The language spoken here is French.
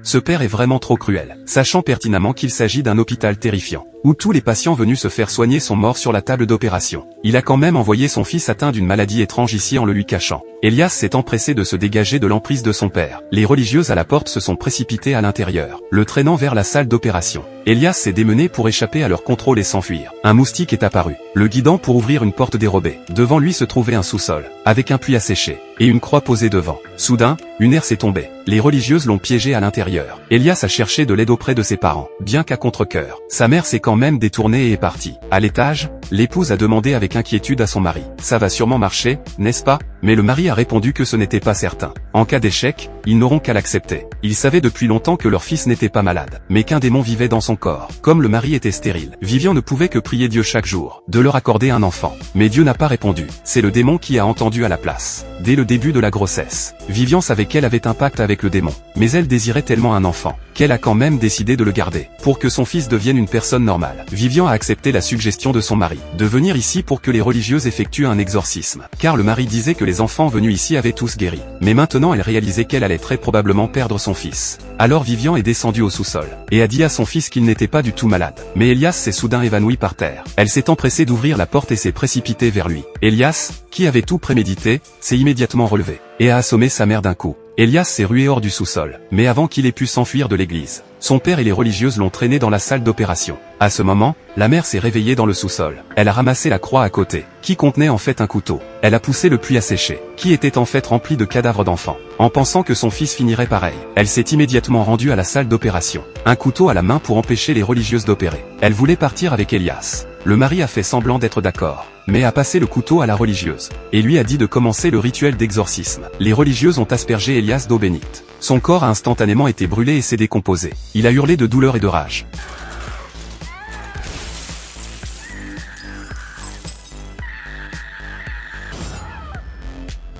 Ce père est vraiment trop cruel, sachant pertinemment qu'il s'agit d'un hôpital terrifiant, où tous les patients venus se faire soigner sont morts sur la table d'opération. Il a quand même envoyé son fils atteint d'une maladie étrange ici en le lui cachant. Elias s'est empressé de se dégager de l'emprise de son père. Les religieuses à la porte se sont précipitées à l'intérieur, le traînant vers la salle d'opération. Elias s'est démené pour échapper à leur contrôle et s'enfuir. Un moustique est apparu, le guidant pour ouvrir une porte dérobée. Devant lui se trouvait un sous-sol, avec un puits à sécher, et une croix posée devant. Soudain, une herse est tombée. Les religieuses l'ont piégé à l'intérieur. Elias a cherché de l'aide auprès de ses parents, bien qu'à contre-cœur. Sa mère s'est quand même détournée et est partie. À l'étage, l'épouse a demandé avec inquiétude à son mari. Ça va sûrement marcher, n'est-ce pas? Mais le mari a répondu que ce n'était pas certain. En cas d'échec, ils n'auront qu'à l'accepter. Ils savaient depuis longtemps que leur fils n'était pas malade, mais qu'un démon vivait dans son corps. Comme le mari était stérile, Vivian ne pouvait que prier Dieu chaque jour, de leur accorder un enfant. Mais Dieu n'a pas répondu. C'est le démon qui a entendu à la place. Dès le début de la grossesse, Vivian savait qu'elle avait un pacte avec le démon. Mais elle désirait tellement un enfant, qu'elle a quand même décidé de le garder, pour que son fils devienne une personne normale. Vivian a accepté la suggestion de son mari, de venir ici pour que les religieuses effectuent un exorcisme. Car le mari disait que les enfants venus ici avaient tous guéri. Mais maintenant elle réalisait qu'elle allait très probablement perdre son fils. Alors Vivian est descendue au sous-sol, et a dit à son fils qu'il n'était pas du tout malade. Mais Elias s'est soudain évanoui par terre. Elle s'est empressée d'ouvrir la porte et s'est précipitée vers lui. Elias, qui avait tout prémédité, s'est immédiatement relevé, et a assommé sa mère d'un coup. Elias s'est rué hors du sous-sol, mais avant qu'il ait pu s'enfuir de l'église, son père et les religieuses l'ont traîné dans la salle d'opération. À ce moment, la mère s'est réveillée dans le sous-sol. Elle a ramassé la croix à côté, qui contenait en fait un couteau. Elle a poussé le puits à sécher, qui était en fait rempli de cadavres d'enfants. En pensant que son fils finirait pareil, elle s'est immédiatement rendue à la salle d'opération, un couteau à la main pour empêcher les religieuses d'opérer. Elle voulait partir avec Elias. Le mari a fait semblant d'être d'accord, mais a passé le couteau à la religieuse, et lui a dit de commencer le rituel d'exorcisme. Les religieuses ont aspergé Elias d'eau bénite. Son corps a instantanément été brûlé et s'est décomposé. Il a hurlé de douleur et de rage.